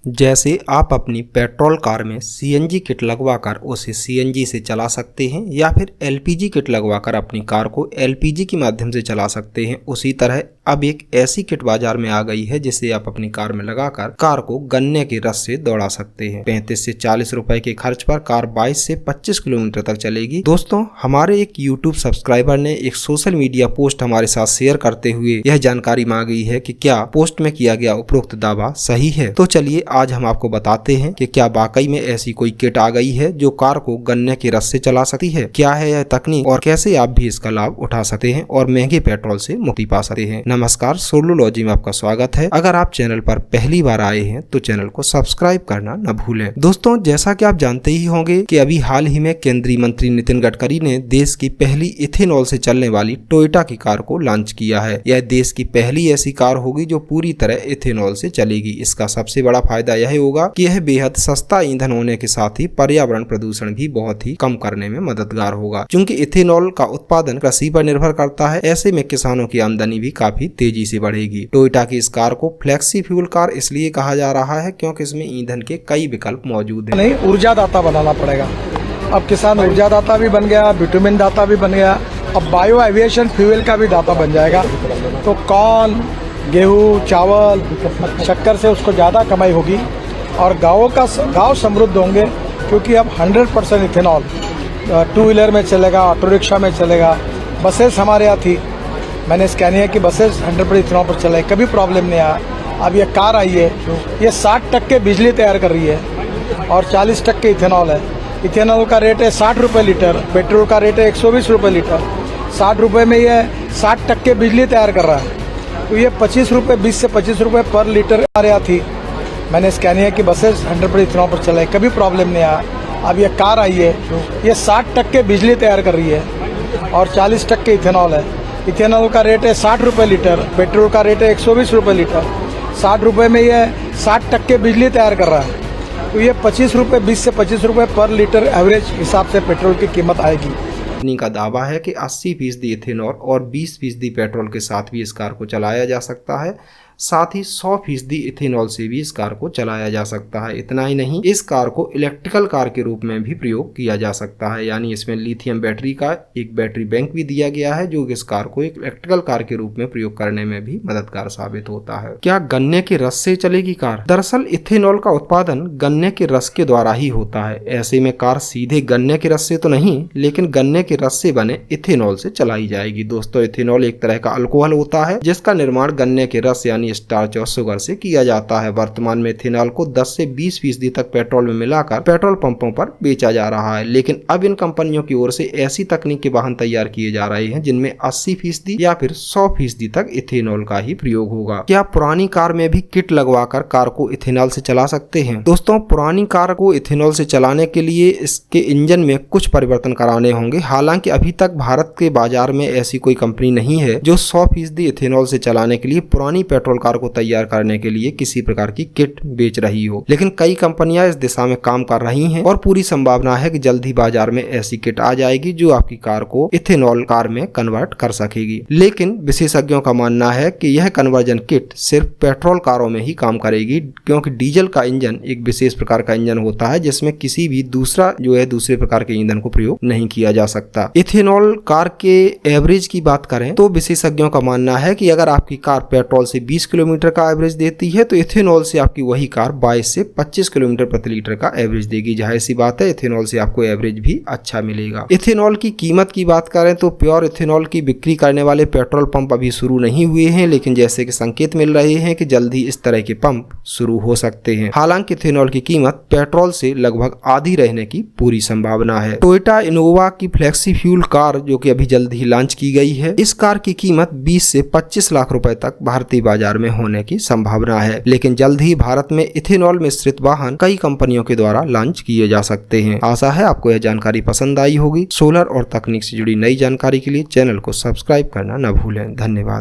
जैसे आप अपनी पेट्रोल कार में सीएनजी किट लगवाकर उसे सीएनजी से चला सकते हैं या फिर एलपीजी किट लगवाकर अपनी कार को एलपीजी के माध्यम से चला सकते हैं, उसी तरह अब एक ऐसी किट बाजार में आ गई है जिसे आप अपनी कार में लगाकर कार को गन्ने के रस से दौड़ा सकते हैं। 35 से 40 रुपए के खर्च पर कार 22 से 25 किलोमीटर तक चलेगी। दोस्तों, हमारे एक यूट्यूब सब्सक्राइबर ने एक सोशल मीडिया पोस्ट हमारे साथ शेयर करते हुए यह जानकारी मांगी है कि क्या पोस्ट में किया गया उपरोक्त दावा सही है। तो चलिए आज हम आपको बताते हैं कि क्या वाकई में ऐसी कोई किट आ गई है जो कार को गन्ने के रस से चला सकती है, क्या है यह तकनीक और कैसे आप भी इसका लाभ उठा सकते हैं और महंगे पेट्रोल से मुक्ति पा सकते हैं। नमस्कार, सोलुलॉजी में आपका स्वागत है। अगर आप चैनल पर पहली बार आए हैं तो चैनल को सब्सक्राइब करना न भूलें। दोस्तों, जैसा कि आप जानते ही होंगे कि अभी हाल ही में केंद्रीय मंत्री नितिन गडकरी ने देश की पहली इथेनॉल से चलने वाली टोयोटा की कार को लॉन्च किया है। यह देश की पहली ऐसी कार होगी जो पूरी तरह इथेनॉल से चलेगी। इसका सबसे बड़ा फायदा यह होगा कि यह बेहद सस्ता ईंधन होने के साथ ही पर्यावरण प्रदूषण भी बहुत ही कम करने में मददगार होगा। क्योंकि इथेनॉल का उत्पादन कृषि पर निर्भर करता है, ऐसे में किसानों की आमदनी भी काफी तेजी से बढ़ेगी। टोयोटा की इस कार को फ्लेक्सी फ्यूल कार इसलिए कहा जा रहा है क्योंकि इसमें ईंधन के कई विकल्प मौजूद हैं। नहीं, ऊर्जा दाता बनाना पड़ेगा। अब किसान ऊर्जा दाता भी बन गया, बिटुमिन दाता भी बन गया, अब बायो एविएशन फ्यूल का भी दाता बन जाएगा। तो कॉर्न, गेहूँ, चावल, शक्कर से उसको ज़्यादा कमाई होगी और गाँव समृद्ध होंगे, क्योंकि अब 100% इथेनॉल टू व्हीलर में चलेगा, ऑटो रिक्शा में चलेगा। बसेस हमारे यहाँ थी, मैंने स्कैन किया कि बसेस 100% इथेनॉल पर चले, कभी प्रॉब्लम नहीं आया। अब ये कार आई है, ये 60% बिजली तैयार कर रही है और 40% इथेनॉल है। इथेनॉल का रेट है 60 रुपये लीटर, पेट्रोल का रेट है 120 रुपये लीटर। 60 रुपये में ये 60% बिजली तैयार कर रहा है, तो ये 25 रुपये, 20 से 25 रुपये पर लीटर हमारे यहाँ थी। मैंने स्कैन किया कि बसेस 100% इथेनॉल पर चले, कभी प्रॉब्लम नहीं आया। अब ये कार आई है, ये 60% बिजली तैयार कर रही है और 40% इथेनॉल है। इथेनॉल का रेट है 60 रुपये लीटर, पेट्रोल का रेट है 120 रुपये लीटर। 60 रुपये में ये 60% बिजली तैयार कर रहा है, तो ये 25 रुपये, 20 से 25 रुपये पर लीटर एवरेज हिसाब से पेट्रोल की कीमत आएगी। कंपनी का दावा है कि 80% इथेनॉल और 20% पेट्रोल के साथ भी इस कार को चलाया जा सकता है। साथ ही 100% इथेनॉल से भी इस कार को चलाया जा सकता है। इतना ही नहीं, इस कार को इलेक्ट्रिकल कार के रूप में भी प्रयोग किया जा सकता है, यानी इसमें लिथियम बैटरी का एक बैटरी बैंक भी दिया गया है जो इस कार को एक इलेक्ट्रिकल कार के रूप में प्रयोग करने में भी मददगार साबित होता है। क्या गन्ने के रस से चलेगी कार? दरअसल इथेनॉल का उत्पादन गन्ने के रस के द्वारा ही होता है। ऐसे में कार सीधे गन्ने के रस से तो नहीं, लेकिन गन्ने के रस से बने इथेनॉल से चलाई जाएगी। दोस्तों, इथेनॉल एक तरह का अल्कोहल होता है जिसका निर्माण गन्ने के रस यानी स्टार्च और शुगर से किया जाता है। वर्तमान में इथेनॉल को 10 से 20% तक पेट्रोल में मिलाकर पेट्रोल पंपों पर बेचा जा रहा है, लेकिन अब इन कंपनियों की ओर से ऐसी तकनीक के वाहन तैयार किए जा रहे हैं जिनमें 80% या फिर 100% तक इथेनॉल का ही प्रयोग होगा। क्या पुरानी कार में भी किट लगवाकर कार को इथेनॉल से चला सकते हैं? दोस्तों, पुरानी कार को इथेनॉल से चलाने के लिए इसके इंजन में कुछ परिवर्तन कराने होंगे। हालांकि अभी तक भारत के बाजार में ऐसी कोई कंपनी नहीं है जो 100% इथेनॉल से चलाने के लिए पुरानी पेट्रोल कार को तैयार करने के लिए किसी प्रकार की किट बेच रही हो। लेकिन कई कंपनियां इस दिशा में काम कर रही हैं और पूरी संभावना है कि जल्द ही बाजार में ऐसी किट आ जाएगी जो आपकी कार को इथेनॉल कार में कन्वर्ट कर सकेगी। लेकिन विशेषज्ञों का मानना है कि यह कन्वर्जन किट सिर्फ पेट्रोल कारों में ही काम करेगी, क्योंकि डीजल का इंजन एक विशेष प्रकार का इंजन होता है जिसमें किसी भी दूसरे प्रकार के ईंधन को प्रयोग नहीं किया जा सकता। इथेनॉल कार के एवरेज की बात करें तो विशेषज्ञों का मानना है कि अगर आपकी कार पेट्रोल से 20 किलोमीटर का एवरेज देती है तो इथेनॉल से आपकी वही कार 22 से 25 किलोमीटर प्रति लीटर का एवरेज देगी। जाहिर सी बात है, इथेनॉल से आपको एवरेज भी अच्छा मिलेगा। इथेनॉल की कीमत की बात करें तो प्योर इथेनॉल की बिक्री करने वाले पेट्रोल पंप अभी शुरू नहीं हुए हैं, लेकिन जैसे कि संकेत मिल रहे हैं कि जल्द ही इस तरह के पंप शुरू हो सकते हैं। हालांकि इथेनॉल की कीमत पेट्रोल से लगभग आधी रहने की पूरी संभावना है। टोयोटा इनोवा की फ्लेक्सी फ्यूल कार जो कि अभी जल्द ही लॉन्च की गई है, इस कार की कीमत 20 से 25 लाख रुपए तक भारतीय बाजार में होने की संभावना है। लेकिन जल्द ही भारत में इथेनॉल मिश्रित वाहन कई कंपनियों के द्वारा लॉन्च किए जा सकते हैं। आशा है आपको यह जानकारी पसंद आई होगी। सोलर और तकनीक से जुड़ी नई जानकारी के लिए चैनल को सब्सक्राइब करना न भूलें। धन्यवाद।